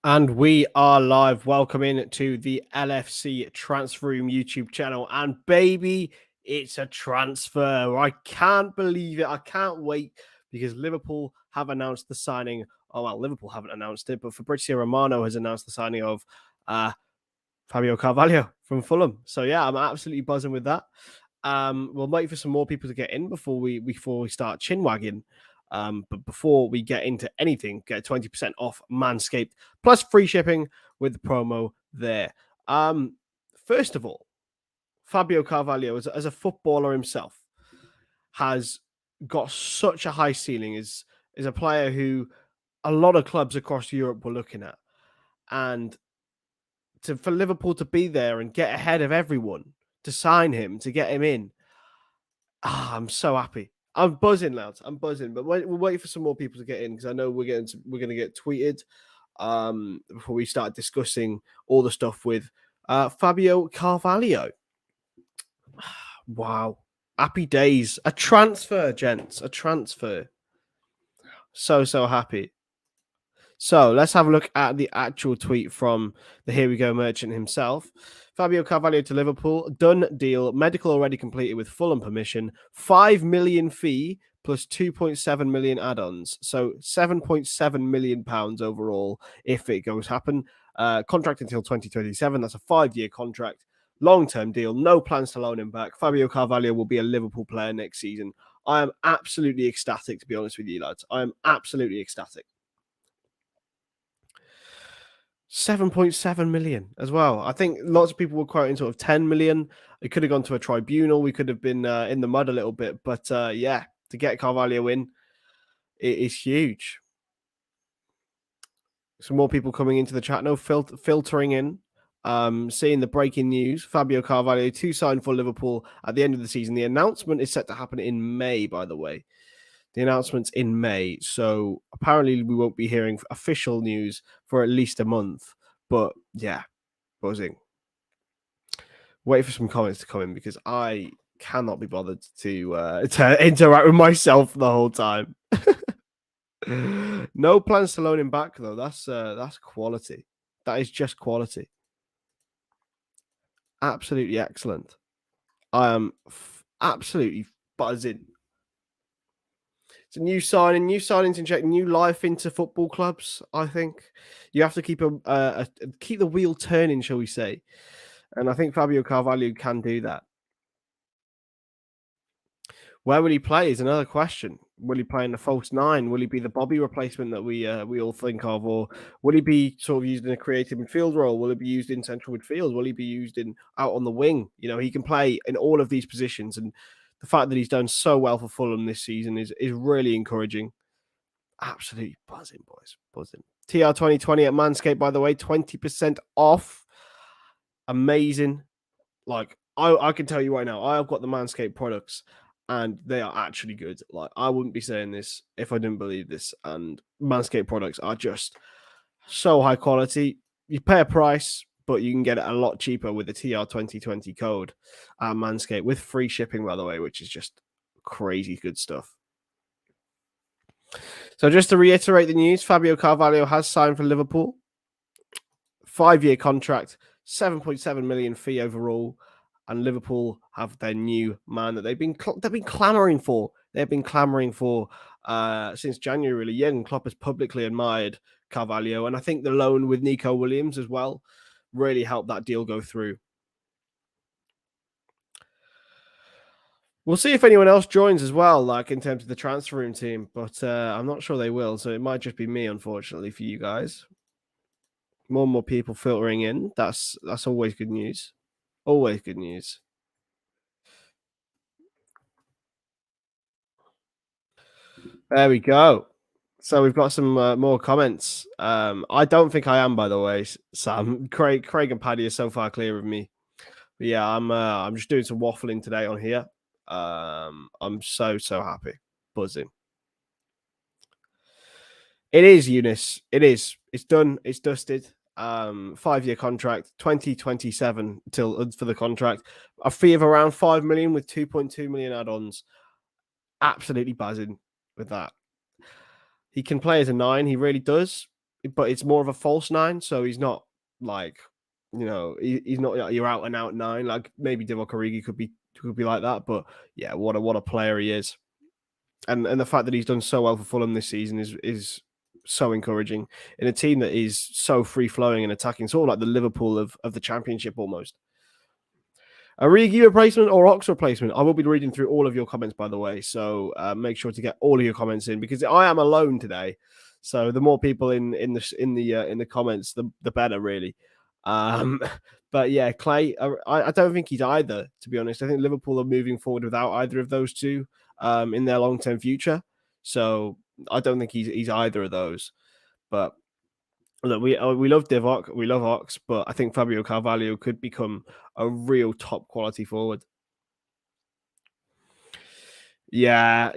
And we are live. Welcome in to the LFC Transfer Room YouTube channel. And baby, it's a transfer. I can't believe it. I can't wait because Liverpool have announced the signing. Oh, well, Liverpool haven't announced it, but Fabrizio Romano has announced the signing of Fabio Carvalho from Fulham. So yeah, I'm absolutely buzzing with that. We'll wait for some more people to get in before we start chin wagging. But before we get into anything, get 20% off Manscaped plus free shipping with the promo there. First of all, Fabio Carvalho, as a footballer himself, has got such a high ceiling. Is a player who a lot of clubs across Europe were looking at, and for Liverpool to be there and get ahead of everyone to sign him, to get him in. I'm so happy. I'm buzzing, lads. I'm buzzing. But we'll wait for some more people to get in because I know we're going to get tweeted before we start discussing all the stuff with Fabio Carvalho. Wow. Happy days. A transfer, gents. A transfer. So happy. So let's have a look at the actual tweet from the Here We Go merchant himself. Fabio Carvalho to Liverpool, done deal, medical already completed with Fulham permission, 5 million fee plus 2.7 million add-ons. So 7.7 million pounds overall if it goes happen. Contract until 2027. That's a 5-year contract. Long-term deal. No plans to loan him back. Fabio Carvalho will be a Liverpool player next season. I am absolutely ecstatic, to be honest with you, lads. I am absolutely ecstatic. 7.7 million as well. I think lots of people were quoting sort of 10 million. It could have gone to a tribunal. We could have been in the mud a little bit. But yeah, to get Carvalho in, it is huge. Some more people coming into the chat now, filtering in, seeing the breaking news. Fabio Carvalho to sign for Liverpool at the end of the season. The announcement is set to happen in May, by the way. The announcement's in May. So apparently we won't be hearing official news for at least a month. But yeah, buzzing. Wait for some comments to come in because I cannot be bothered to interact with myself the whole time. No plans to loan him back though. That's quality. That is just quality. Absolutely excellent. I am absolutely buzzing. It's a new signing. New signings inject new life into football clubs. I think you have to keep keep the wheel turning, shall we say? And I think Fabio Carvalho can do that. Where will he play is another question. Will he play in the false nine? Will he be the Bobby replacement that we all think of, or will he be sort of used in a creative midfield role? Will he be used in central midfield? Will he be used in out on the wing? You know, he can play in all of these positions, and the fact that he's done so well for Fulham this season is really encouraging. Absolutely buzzing, boys, buzzing. TR 2020 at Manscaped, by the way, 20% off. Amazing. Like I can tell you right now, I've got the Manscaped products and they are actually good. Like I wouldn't be saying this if I didn't believe this. And Manscaped products are just so high quality. You pay a price, but you can get it a lot cheaper with the TR 2020 code at Manscaped with free shipping, by the way, which is just crazy good stuff. So just to reiterate the news, Fabio Carvalho has signed for Liverpool. 5-year contract, 7.7 million fee overall. And Liverpool have their new man that they've been clamoring for. They've been clamoring for since January. Really, Jurgen Klopp has publicly admired Carvalho, and I think the loan with Nico Williams as well really helped that deal go through. We'll see if anyone else joins as well, like in terms of the transfer room team, but I'm not sure they will. So it might just be me, unfortunately, for you guys. More and more people filtering in. That's always good news. Always good news. There we go. So we've got some more comments. I don't think I am, by the way, Sam. Craig and Paddy are so far clear of me. But yeah, I'm just doing some waffling today on here. I'm so happy, buzzing. It is, Eunice. It is. It's done. It's dusted. 5-year contract, 2027 till for the contract. A fee of around 5 million with 2.2 million add-ons. Absolutely buzzing with that. He can play as a 9. He really does. but it's more of a false nine. So he's not like, he's not your out and out nine. Like maybe Divock Origi could be like that. But yeah, what a player he is. And the fact that he's done so well for Fulham this season is so encouraging in a team that is so free flowing and attacking, sort of like the Liverpool of the Championship almost. Origi replacement or Ox replacement? I will be reading through all of your comments, by the way, so make sure to get all of your comments in because I am alone today. So the more people in the comments, the better, really. But yeah, Clay, I don't think he's either. To be honest, I think Liverpool are moving forward without either of those two in their long term future. So I don't think he's either of those. But look, we love Divock, we love Ox, but I think Fabio Carvalho could become a real top quality forward. Yeah.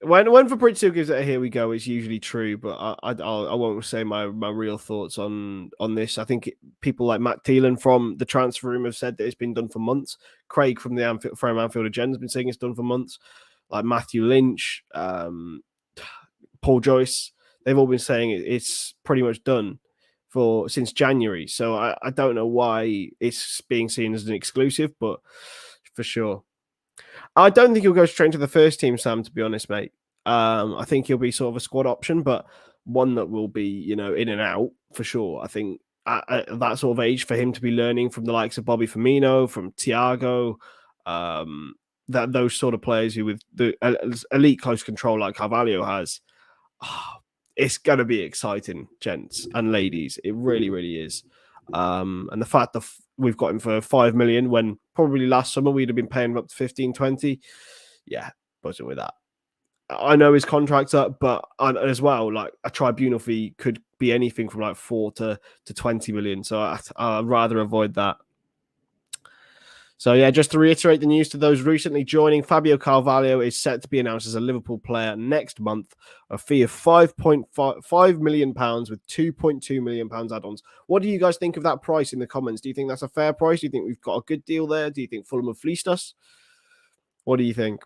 When Fabrizio gives it a here we go, it's usually true, but I won't say my real thoughts on this. I think people like Matt Thielen from the transfer room have said that it's been done for months. Craig from the Anfield Agenda has been saying it's done for months. Like Matthew Lynch, Paul Joyce, they've all been saying it's pretty much done since January. So I don't know why it's being seen as an exclusive, but for sure. I don't think he'll go straight to the first team, Sam, to be honest, mate. I think he'll be sort of a squad option, but one that will be, in and out for sure. I think at that sort of age for him to be learning from the likes of Bobby Firmino, from Thiago, that those sort of players who with the elite close control like Carvalho has, it's going to be exciting, gents and ladies. It really, really is. And the fact that we've got him for 5 million when probably last summer we'd have been paying him up to 15, 20. Yeah, buzzing with that. I know his contract's up, but as well, like a tribunal fee could be anything from like 4 to 20 million. So I'd rather avoid that. So yeah, just to reiterate the news to those recently joining, Fabio Carvalho is set to be announced as a Liverpool player next month. A fee of £5.5 million with £2.2 million add-ons. What do you guys think of that price in the comments? Do you think that's a fair price? Do you think we've got a good deal there? Do you think Fulham have fleeced us? What do you think?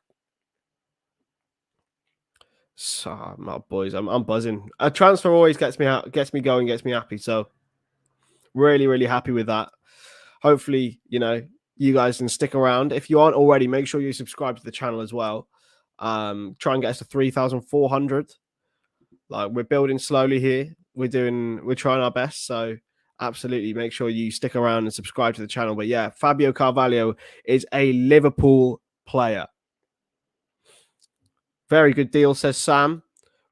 So, boys, I'm buzzing. A transfer always gets me out, gets me going, gets me happy. So really, really happy with that. Hopefully, you guys can stick around. If you aren't already, make sure you subscribe to the channel as well. Try and get us to 3,400. Like we're building slowly here. We're trying our best. So absolutely make sure you stick around and subscribe to the channel. But yeah, Fabio Carvalho is a Liverpool player. Very good deal, says Sam.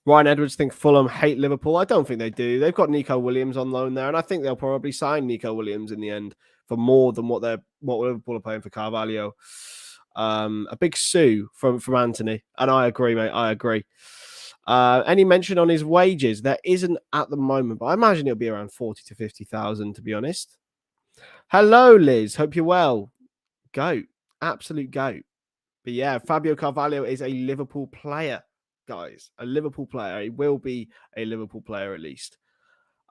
Ryan Edwards think Fulham hate Liverpool. I don't think they do. They've got Nico Williams on loan there, and I think they'll probably sign Nico Williams in the end for more than what Liverpool are paying for Carvalho. A big sue from Anthony, and I agree, mate. I agree. Any mention on his wages? There isn't at the moment, but I imagine it'll be around 40 to 50,000, to be honest. Hello, Liz. Hope you're well. Goat. Absolute goat. But yeah, Fabio Carvalho is a Liverpool player, guys. A Liverpool player. He will be a Liverpool player at least.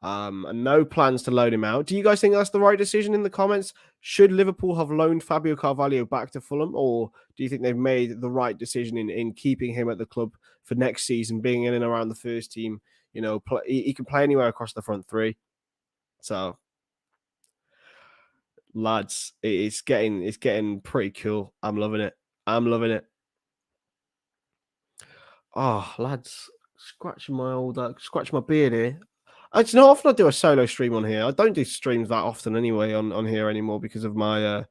And no plans to loan him out. Do you guys think that's the right decision in the comments? Should Liverpool have loaned Fabio Carvalho back to Fulham, or do you think they've made the right decision in keeping him at the club for next season, being in and around the first team? He can play anywhere across the front three. So, lads, it's getting pretty cool. I'm loving it. Oh, lads, scratching my beard here. It's not often I do a solo stream on here. I don't do streams that often anyway on here anymore because of my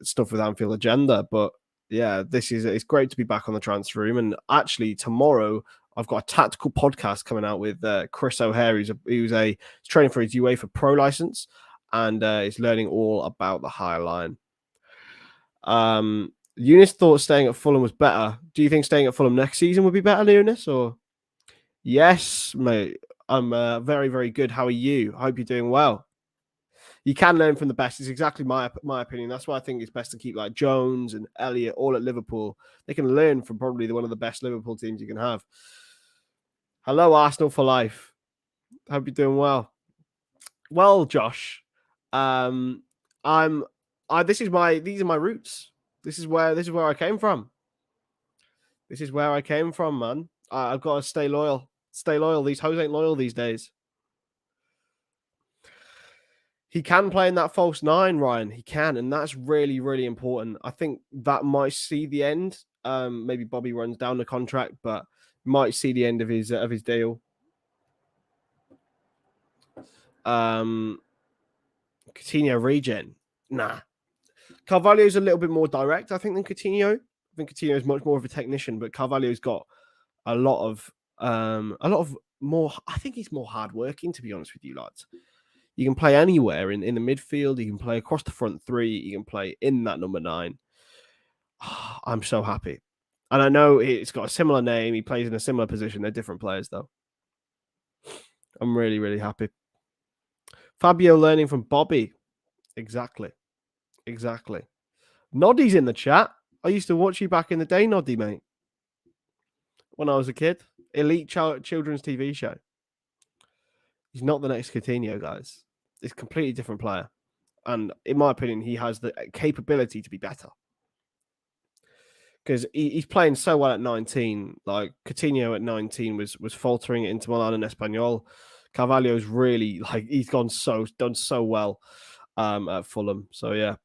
stuff with Anfield Agenda. But yeah, it's great to be back on the transfer room. And actually, tomorrow I've got a tactical podcast coming out with Chris O'Hare, who's training for his UEFA Pro license and is learning all about the higher line. Eunice thought staying at Fulham was better. Do you think staying at Fulham next season would be better, Eunice? Or yes, mate. I'm very, very good. How are you? I hope you're doing well. You can learn from the best. It's exactly my opinion. That's why I think it's best to keep like Jones and Elliott all at Liverpool. They can learn from probably one of the best Liverpool teams you can have. Hello, Arsenal for life. Hope you're doing well. Well, Josh, these are my roots. This is where I came from. Man. I've got to stay loyal Stay loyal. These hoes ain't loyal these days. He can play in that false nine, Ryan. He can, and that's really, really important. I think that might see the end. Maybe Bobby runs down the contract, but might see the end of his deal. Coutinho regen. Nah. Carvalho's a little bit more direct, I think, than Coutinho. I think Coutinho is much more of a technician, but Carvalho's got a lot of more. I think he's more hardworking, to be honest with you, lads. You can play anywhere in the midfield. You can play across the front three. You can play in that number 9. Oh, I'm so happy. And I know it's got a similar name. He plays in a similar position. They're different players, though. I'm really, really happy. Fabio learning from Bobby. Exactly. Noddy's in the chat. I used to watch you back in the day, Noddy, mate. When I was a kid. Elite children's TV show. He's not the next Coutinho, guys. It's a completely different player. And in my opinion, he has the capability to be better. Because he's playing so well at 19. Like Coutinho at 19 was faltering it into Milan and Espanyol. Carvalho's really he's done so well at Fulham. So yeah.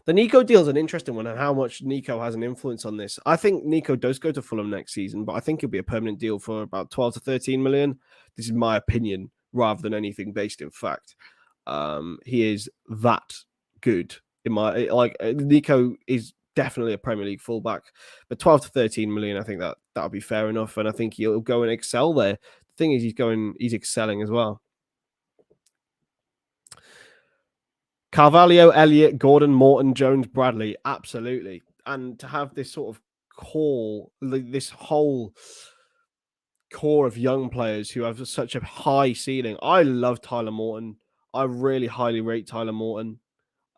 The Nico deal is an interesting one, and how much Nico has an influence on this. I think Nico does go to Fulham next season, but I think it'll be a permanent deal for about 12 to 13 million. This is my opinion rather than anything based in fact. He is that good in my Nico is definitely a Premier League fullback, but 12 to 13 million, I think that'll be fair enough, and I think he'll go and excel there. The thing is, he's excelling as well. Carvalho, Elliott, Gordon, Morton, Jones, Bradley, absolutely. And to have this sort of this whole core of young players who have such a high ceiling. I love Tyler Morton. I really highly rate Tyler Morton.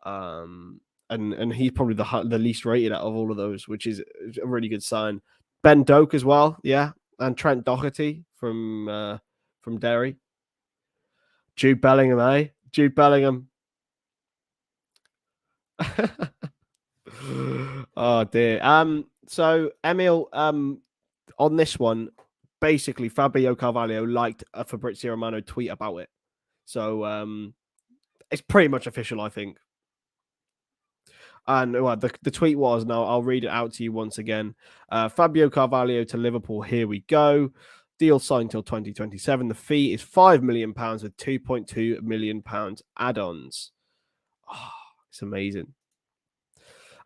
And he's probably the least rated out of all of those, which is a really good sign. Ben Doak as well, yeah, and Trent Doherty from Derry. Jude Bellingham, eh? Jude Bellingham. Oh dear. So Emil, on this one, basically Fabio Carvalho liked a Fabrizio Romano tweet about it. So it's pretty much official, I think. And well, the tweet was, now I'll read it out to you once again. Fabio Carvalho to Liverpool, here we go. Deal signed till 2027. The fee is £5 million with £2.2 million add-ons. Oh, it's amazing.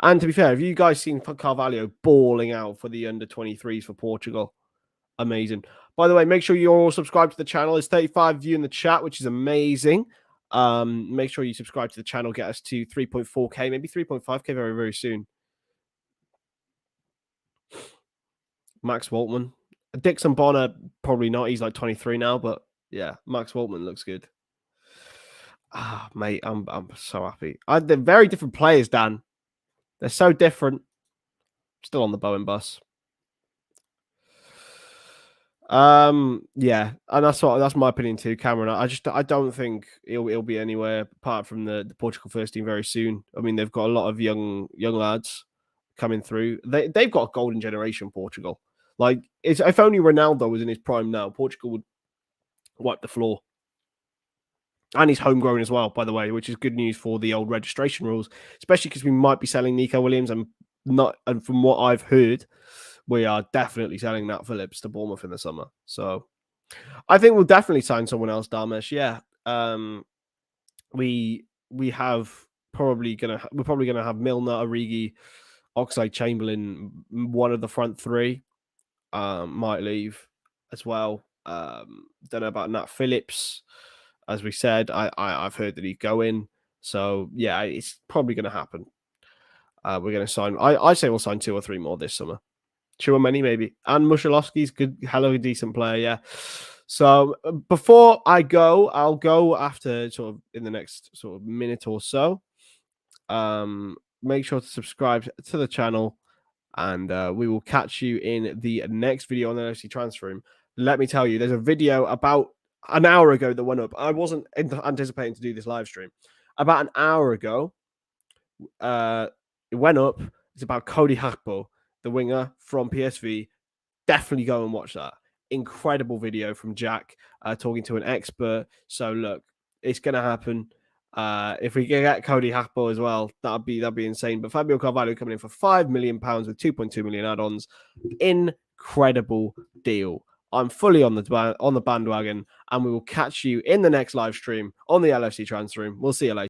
And to be fair, have you guys seen Carvalho balling out for the under-23s for Portugal? Amazing. By the way, make sure you're all subscribed to the channel. There's 35 of you in the chat, which is amazing. Make sure you subscribe to the channel. Get us to 3.4k, maybe 3.5k very, very soon. Max Waltman. Dixon Bonner, probably not. He's like 23 now, but yeah, Max Waltman looks good. Ah, mate, I'm so happy. They're very different players, Dan. They're so different. Still on the Bowen bus. Yeah, and that's my opinion too, Cameron. I don't think it'll be anywhere apart from the Portugal first team very soon. I mean, they've got a lot of young lads coming through. They've got a golden generation, Portugal. Like, if only Ronaldo was in his prime now, Portugal would wipe the floor. And he's homegrown as well, by the way, which is good news for the old registration rules, especially because we might be selling Nico Williams, and from what I've heard, we are definitely selling Nat Phillips to Bournemouth in the summer. So I think we'll definitely sign someone else, Darmesh. Yeah. We're probably gonna have Milner, Origi, Oxlade-Chamberlain, one of the front three. Might leave as well. Don't know about Nat Phillips. As we said, I've heard that he's going. So yeah, it's probably going to happen. We're going to sign. I say we'll sign 2 or 3 more this summer. Chouameni maybe, and Mushilovski's good, hello, decent player. Yeah. So before I go, I'll go after sort of in the next sort of minute or so. Make sure to subscribe to the channel, and we will catch you in the next video on the LFC Transfer Room. Let me tell you, there's a video about an hour ago that went up. I wasn't anticipating to do this live stream. About an hour ago, it went up. It's about Cody Hakpo, the winger from PSV. Definitely go and watch that. incredible video from Jack talking to an expert. So look, it's going to happen. If we can get Cody Hackball as well, that'd be insane. But Fabio Carvalho coming in for £5 million with 2.2 million add-ons, incredible deal. I'm fully on the bandwagon, and we will catch you in the next live stream on the LFC Transfer Room. We'll see you later.